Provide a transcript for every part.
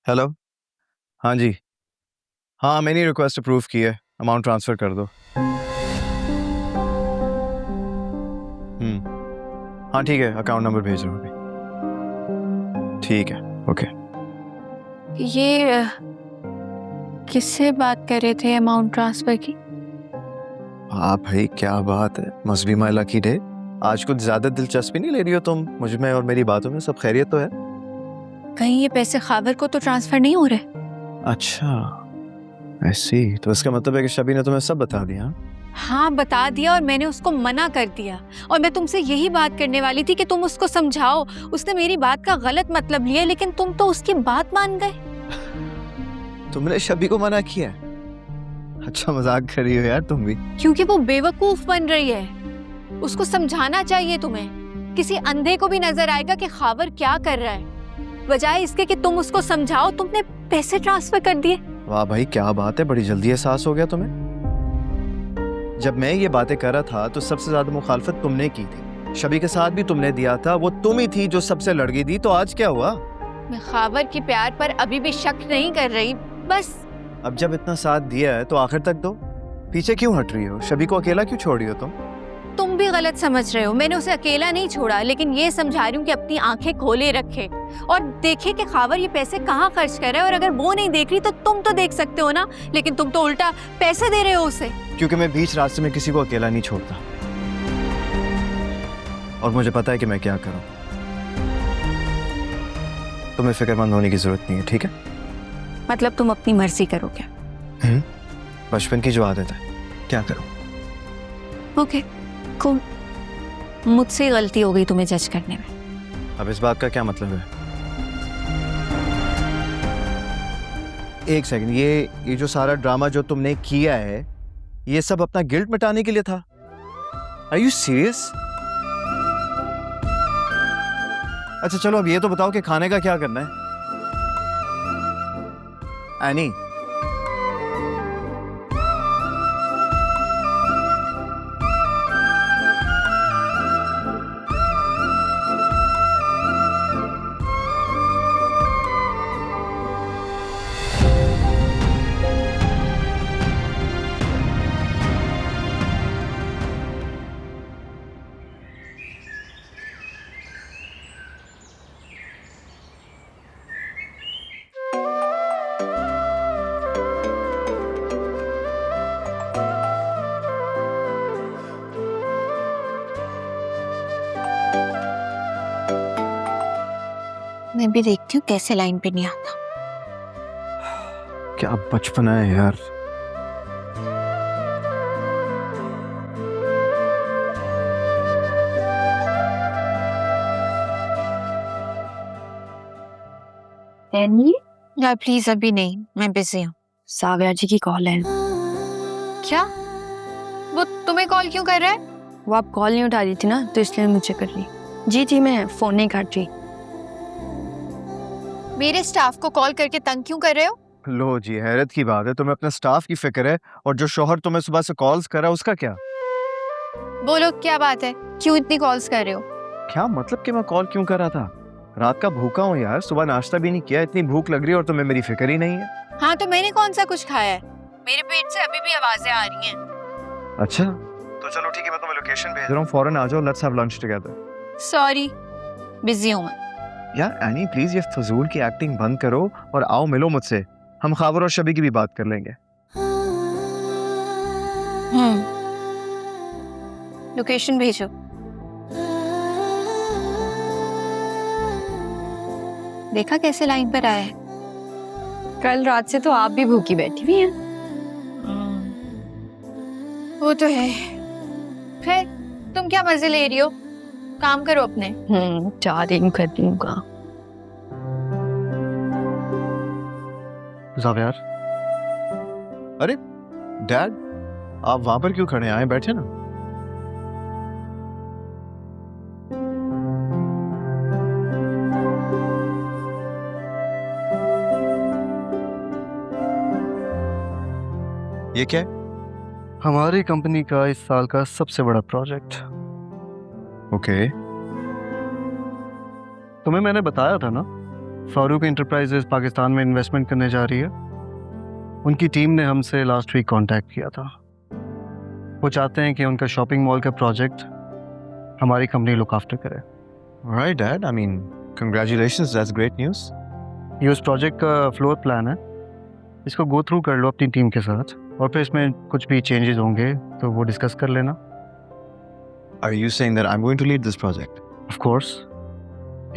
Hello. हाँ जी। हाँ, मैंने रिक्वेस्ट अप्रूव की है, अमाउंट ट्रांसफ़र कर दो। हाँ ठीक है, अकाउंट नंबर भेज रहा हूँ अभी। ठीक है, ओके। ये किससे बात कर रहे थे अमाउंट ट्रांसफर की? हाँ भाई, क्या बात है, must be my lucky day. आज कुछ ज्यादा दिलचस्पी नहीं ले रही हो तुम मुझ में और मेरी बातों में? सब खैरियत तो है? कहीं ये पैसे खावर को तो ट्रांसफर नहीं हो रहे? अच्छा, ऐसी तो इसका मतलब है कि शबी ने तुम्हें सब बता दिया? हाँ बता दिया, और मैंने उसको मना कर दिया। और मैं तुमसे यही बात करने वाली थी कि तुम उसको समझाओ। उसने मेरी बात का गलत मतलब लिया, लेकिन तुम तो उसकी बात मान गए। तुमने शबी को मना किया? अच्छा मजाक कर रही हो यार तुम भी। क्योंकि वो बेवकूफ बन रही है। उसको समझाना चाहिए तुम्हें। किसी अंधे को भी नजर आएगा कि खावर क्या कर रहा है। बजाय इसके कि तुम उसको समझाओ, तुमने पैसे ट्रांसफर कर दिए। वाह भाई, क्या बात है, बड़ी जल्दी एहसास हो गया तुम्हें। जब मैं ये बातें कर रहा था तो सबसे ज्यादा मुखालफत तुमने की थी। शबी के साथ भी तुमने दिया था, वो तुम ही थी जो सबसे लड़ गई थी। तो आज क्या हुआ? मैं खावर के प्यार पर अभी भी शक नहीं कर रही, बस। अब जब इतना साथ दिया है तो आखिर तक दो। पीछे क्यों हट रही हो? शबी को अकेला क्यों छोड़ रही हो तुम भी गलत समझ रहे हो। मैंने उसे अकेला नहीं छोड़ा, लेकिन ये समझा रही हूँ कि अपनी आंखें खोले रखे और देखे कि खावर ये पैसे कहाँ खर्च कर रहा है। और अगर वो नहीं देख रही तो तुम तो देख सकते हो ना। लेकिन तुम तो उल्टा पैसे दे रहे हो उसे। क्योंकि मैं बीच रास्ते में किसी को अकेला नहीं छोड़ता, और मुझे पता है कि मैं क्या करूं। तुम्हें फिक्रमंद होने की जरूरत नहीं है, ठीक है? मतलब तुम अपनी मर्जी करोगे? बचपन की जो आदत है, क्या करूं? Okay cool. मुझसे गलती हो गई तुम्हें जज करने में। अब इस बात का क्या मतलब है? एक सेकंड, ये जो सारा ड्रामा जो तुमने किया है, ये सब अपना गिल्ट मिटाने के लिए था? Are you serious? अच्छा चलो, अब ये तो बताओ कि खाने का क्या करना है? एनी, मैं भी देखती हूँ कैसे लाइन पे नहीं आता। क्या बचपना है यार। यार प्लीज अभी नहीं, मैं बिजी हूँ। साव्या जी की कॉल है। क्या? वो तुम्हें कॉल क्यों कर रहा है? वो आप कॉल नहीं उठा रही थी ना, तो इसलिए मुझे कर रही। जी मैं फोन नहीं काट रही। मेरे स्टाफ को कॉल करके तंग क्यों कर रहे हो? लो जी, हैरत की बात है, तुम्हें अपने स्टाफ की फिक्र है, और जो शोहर तुम्हें सुबह से कॉल्स कर रहा है उसका क्या? बोलो क्या बात है, क्यों इतनी कॉल्स कर रहे हो? क्या मतलब कि मैं कॉल क्यों कर रहा था? रात का भूखा हूँ यार, सुबह नाश्ता भी नहीं किया, इतनी भूख लग रही है और तुम्हें मेरी फिक्र ही नहीं है। हाँ तो मैंने कौन सा कुछ खाया है? मेरे पेट से अभी भी आवाजें आ रही हैं। अच्छा तो चलो ठीक है, मैं तुम्हें लोकेशन भेज रहा हूँ, फौरन आ जाओ, let's have lunch together. Sorry, busy हूँ मैं। यार एनी प्लीज, ये फजूल की एक्टिंग बंद करो और आओ मिलो मुझसे। हम खावर और शबी की भी बात कर लेंगे। लोकेशन भेजो। देखा कैसे लाइन पर आया है? कल रात से तो आप भी भूखी बैठी हुई हैं। वो तो है। फिर तुम क्या मजे ले रही हो? काम करो अपने। जा रही हूँ, कर दूंगा। यार, अरे डैड, आप वहां पर क्यों खड़े हैं? आए बैठे ना। ये क्या है? हमारी कंपनी का इस साल का सबसे बड़ा प्रोजेक्ट। ओके। तुम्हें मैंने बताया था ना फारूक इंटरप्राइजेज पाकिस्तान में इन्वेस्टमेंट करने जा रही है। उनकी टीम ने हमसे लास्ट वीक कांटेक्ट किया था। वो चाहते हैं कि उनका शॉपिंग मॉल का प्रोजेक्ट हमारी कंपनी लुक आफ्टर करे। Right, Dad. I mean, congratulations. That's great news. ये उस प्रोजेक्ट का फ्लोर प्लान है, इसको गो थ्रू कर लो अपनी टीम के साथ, और फिर इसमें कुछ भी चेंजेस होंगे तो वो डिस्कस कर लेना। Are you saying that I'm going to lead this project? Of course,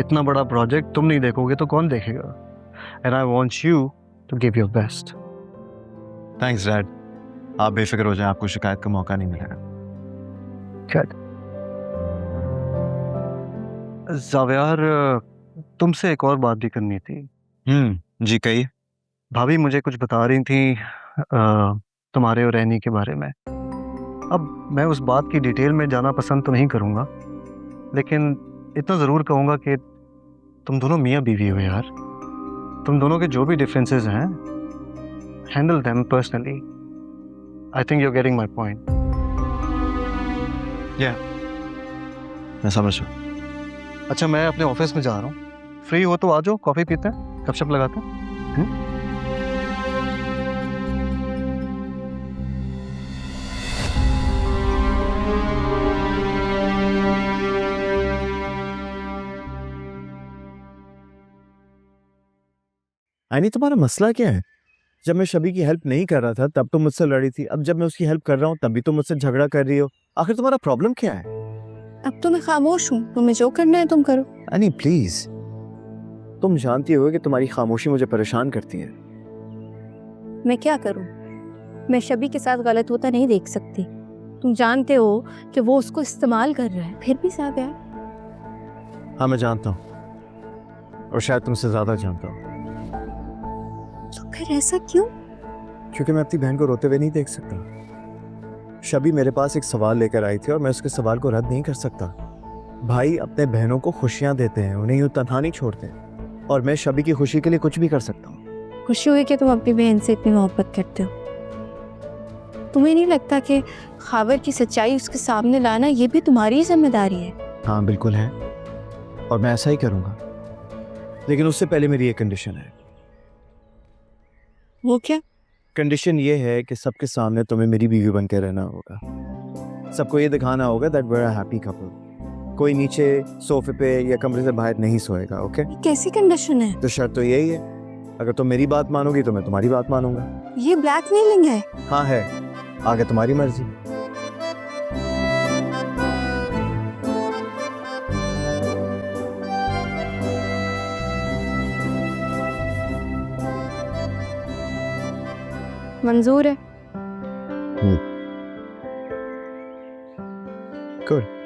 इतना बड़ा प्रोजेक्ट तुम नहीं देखोगे तो कौन देखेगा? And I want you to give your best. Thanks, Dad. आप बेफिक्र हो जाएं, आपको शिकायत का मौका नहीं मिलेगा। जावियार, तुमसे एक और बात भी करनी थी। जी कहिए। भाभी मुझे कुछ बता रही थी तुम्हारे और रैनी के बारे में। अब मैं उस बात की डिटेल में जाना पसंद तो नहीं करूँगा, लेकिन इतना ज़रूर कहूँगा कि तुम दोनों मियाँ बीवी हो यार। तुम दोनों के जो भी डिफरेंसेस हैं, handle them personally. I think you are getting my point. मैं समझ रहा हूँ। अच्छा, मैं अपने ऑफिस में जा रहा हूँ, फ्री हो तो आ जाओ, कॉफ़ी पीते हैं, गपशप लगाते हैं। यानी तुम्हारा मसला क्या है? जब मैं शबी की हेल्प नहीं कर रहा था तब तुम मुझसे लड़ी थी, अब जब मैं उसकी हेल्प कर रहा हूँ तब भी तुम मुझसे झगड़ा कर रही हो। आखिर तुम्हारा प्रॉब्लम क्या है? अब तो मैं खामोश हूँ, तुम्हें जो करना है तुम करो। यानी प्लीज, तुम जानती हो कि तुम्हारी खामोशी मुझे परेशान करती है। मैं क्या करूं? मैं शबी के साथ गलत होता नहीं देख सकती। तुम जानते हो कि वो उसको इस्तेमाल कर रहा है, फिर भी साबिया। हाँ मैं जानता हूँ, और शायद तुमसे ज्यादा जानता हूँ। तो फिर ऐसा क्यों? क्योंकि मैं अपनी बहन को रोते हुए नहीं देख सकता। शबी मेरे पास एक सवाल लेकर आई थी और मैं उसके सवाल को रद्द नहीं कर सकता। भाई अपने बहनों को खुशियाँ देते हैं, उन्हें यूँ तन्हा नहीं छोड़ते, और मैं शबी की खुशी के लिए कुछ भी कर सकता हूँ। खुशी हुई कि तुम अपनी बहन से इतनी मोहब्बत करते हो। तुम्हें नहीं लगता कि खावर की सच्चाई उसके सामने लाना ये भी तुम्हारी जिम्मेदारी है? हाँ बिल्कुल है, और मैं ऐसा ही करूँगा, लेकिन उससे पहले मेरी एक कंडीशन है। वो क्या? कंडीशन ये है कि सबके सामने तुम्हें मेरी बीवी बन के रहना होगा। सबको ये दिखाना होगा that we are a happy couple. कोई नीचे सोफे पे या कमरे से बाहर नहीं सोएगा, ओके? ये कैसी कंडीशन है? तो शर्त तो यही है, अगर तुम मेरी बात मानोगी तो मैं तुम्हारी बात मानूंगा। ये ब्लैकमेलिंग है। हाँ है, आगे तुम्हारी मर्जी। मंजूर है। गुड।